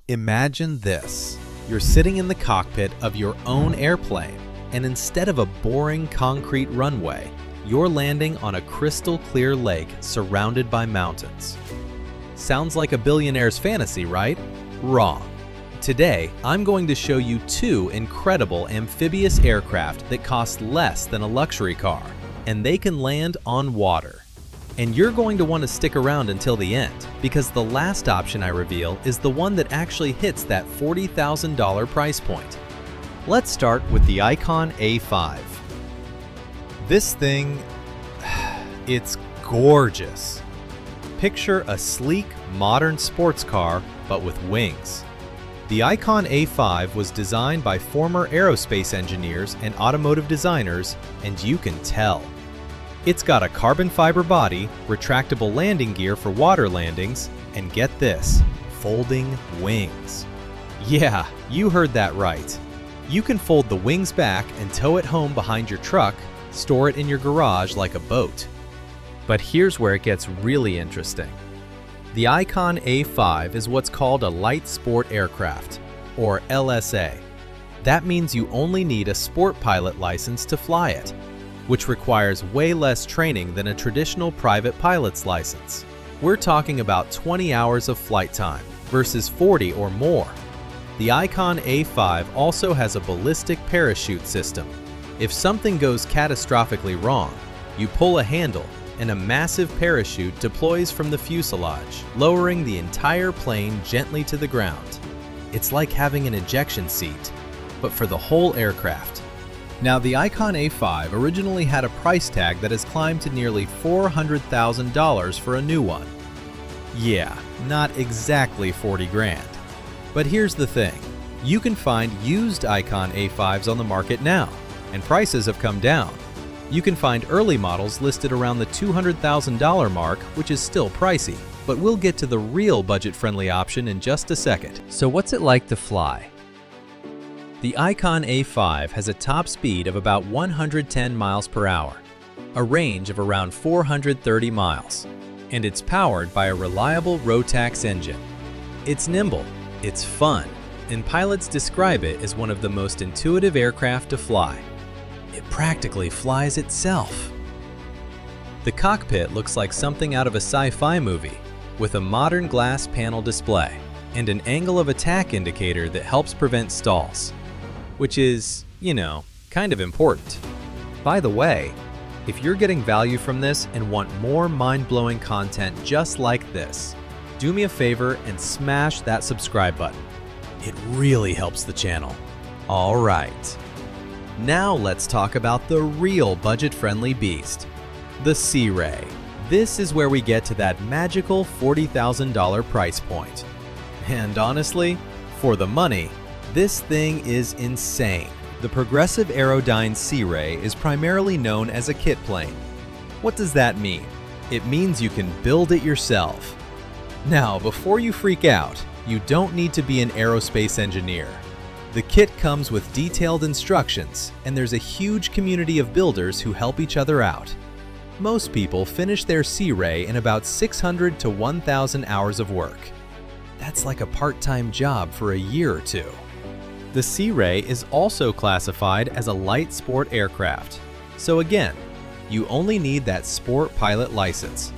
Imagine this. You're sitting in the cockpit of your own airplane, and instead of a boring concrete runway, you're landing on a crystal clear lake surrounded by mountains. Sounds like a billionaire's fantasy, right? Wrong. Today, I'm going to show you two incredible amphibious aircraft that cost less than a luxury car, and they can land on water. And you're going to want to stick around until the end, because the last option I reveal is the one that actually hits that $40,000 price point. Let's start with the Icon A5. This thing, it's gorgeous. Picture a sleek, modern sports car, but with wings. The Icon A5 was designed by former aerospace engineers and automotive designers, and you can tell. It's got a carbon fiber body, retractable landing gear for water landings, and get this, folding wings. Yeah, you heard that right. You can fold the wings back and tow it home behind your truck, store it in your garage like a boat. But here's where it gets really interesting. The Icon A5 is what's called a light sport aircraft, or LSA. That means you only need a sport pilot license to fly it, which requires way less training than a traditional private pilot's license. We're talking about 20 hours of flight time versus 40 or more. The Icon A5 also has a ballistic parachute system. If something goes catastrophically wrong, you pull a handle and a massive parachute deploys from the fuselage, lowering the entire plane gently to the ground. It's like having an ejection seat, but for the whole aircraft. Now, the Icon A5 originally had a price tag that has climbed to nearly $400,000 for a new one. Yeah, not exactly 40 grand. But here's the thing, you can find used Icon A5s on the market now, and prices have come down. You can find early models listed around the $200,000 mark, which is still pricey, but we'll get to the real budget-friendly option in just a second. So what's it like to fly? The Icon A5 has a top speed of about 110 miles per hour, a range of around 430 miles, and it's powered by a reliable Rotax engine. It's nimble, it's fun, and pilots describe it as one of the most intuitive aircraft to fly. It practically flies itself. The cockpit looks like something out of a sci-fi movie, with a modern glass panel display and an angle of attack indicator that helps prevent stalls. Which is, kind of important. By the way, if you're getting value from this and want more mind-blowing content just like this, do me a favor and smash that subscribe button. It really helps the channel. All right. Now let's talk about the real budget-friendly beast, the SeaRey. This is where we get to that magical $40,000 price point. And honestly, for the money, this thing is insane. The Progressive Aerodyne SeaRey is primarily known as a kit plane. What does that mean? It means you can build it yourself. Now, before you freak out, you don't need to be an aerospace engineer. The kit comes with detailed instructions, and there's a huge community of builders who help each other out. Most people finish their SeaRey in about 600 to 1,000 hours of work. That's like a part-time job for a year or two. The SeaRey is also classified as a light sport aircraft. So again, you only need that sport pilot license.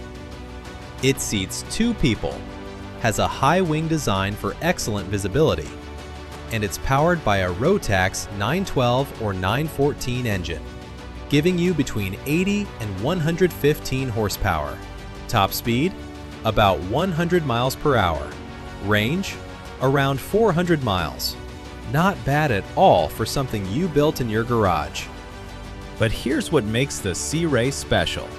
It seats 2 people, has a high wing design for excellent visibility, and it's powered by a Rotax 912 or 914 engine, giving you between 80 and 115 horsepower. Top speed, about 100 miles per hour. Range, around 400 miles. Not bad at all for something you built in your garage. But here's what makes the SeaRey special.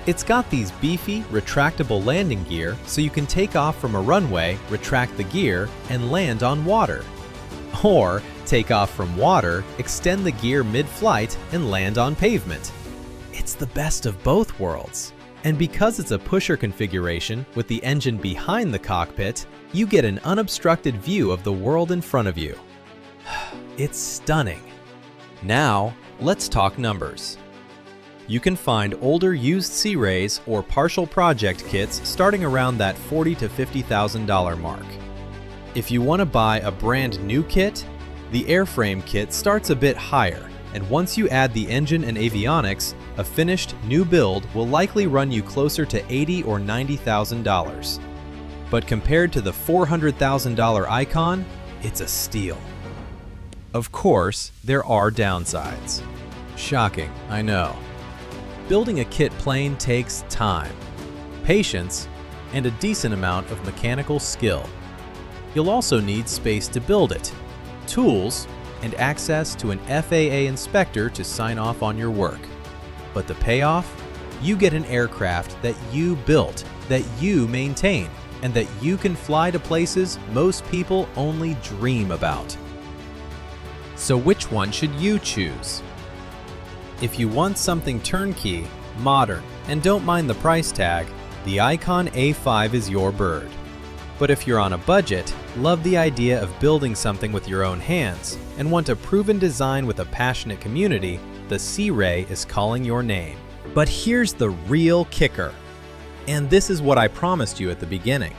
It's got these beefy, retractable landing gear so you can take off from a runway, retract the gear, and land on water. Or take off from water, extend the gear mid-flight, and land on pavement. It's the best of both worlds. And because it's a pusher configuration with the engine behind the cockpit, you get an unobstructed view of the world in front of you. It's stunning. Now, let's talk numbers. You can find older used SeaReys or partial project kits starting around that $40,000 to $50,000 mark. If you want to buy a brand new kit, the airframe kit starts a bit higher, and once you add the engine and avionics, a finished new build will likely run you closer to $80,000 or $90,000. But compared to the $400,000 Icon, it's a steal. Of course, there are downsides. Shocking, I know. Building a kit plane takes time, patience, and a decent amount of mechanical skill. You'll also need space to build it, tools, and access to an FAA inspector to sign off on your work. But the payoff? You get an aircraft that you built, that you maintain, and that you can fly to places most people only dream about. So which one should you choose? If you want something turnkey, modern, and don't mind the price tag, the Icon A5 is your bird. But if you're on a budget, love the idea of building something with your own hands, and want a proven design with a passionate community, the SeaRey is calling your name. But here's the real kicker. And this is what I promised you at the beginning.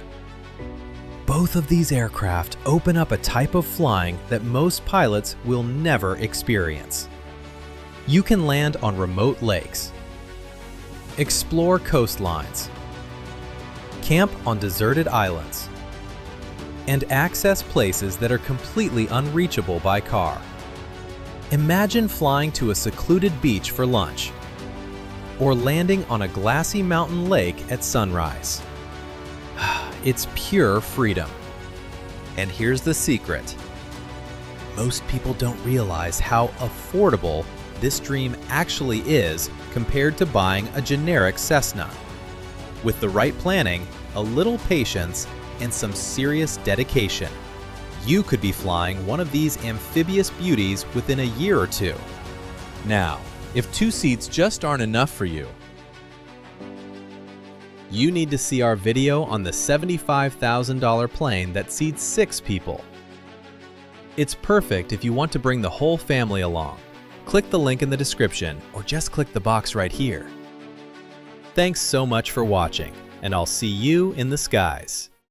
Both of these aircraft open up a type of flying that most pilots will never experience. You can land on remote lakes, explore coastlines, camp on deserted islands, and access places that are completely unreachable by car. Imagine flying to a secluded beach for lunch, or landing on a glassy mountain lake at sunrise. It's pure freedom. And here's the secret. Most people don't realize how affordable this dream actually is compared to buying a generic Cessna. With the right planning, a little patience, and some serious dedication, you could be flying one of these amphibious beauties within a year or two. Now, if 2 seats just aren't enough for you, you need to see our video on the $75,000 plane that seats 6 people. It's perfect if you want to bring the whole family along. Click the link in the description or just click the box right here. Thanks so much for watching, and I'll see you in the skies.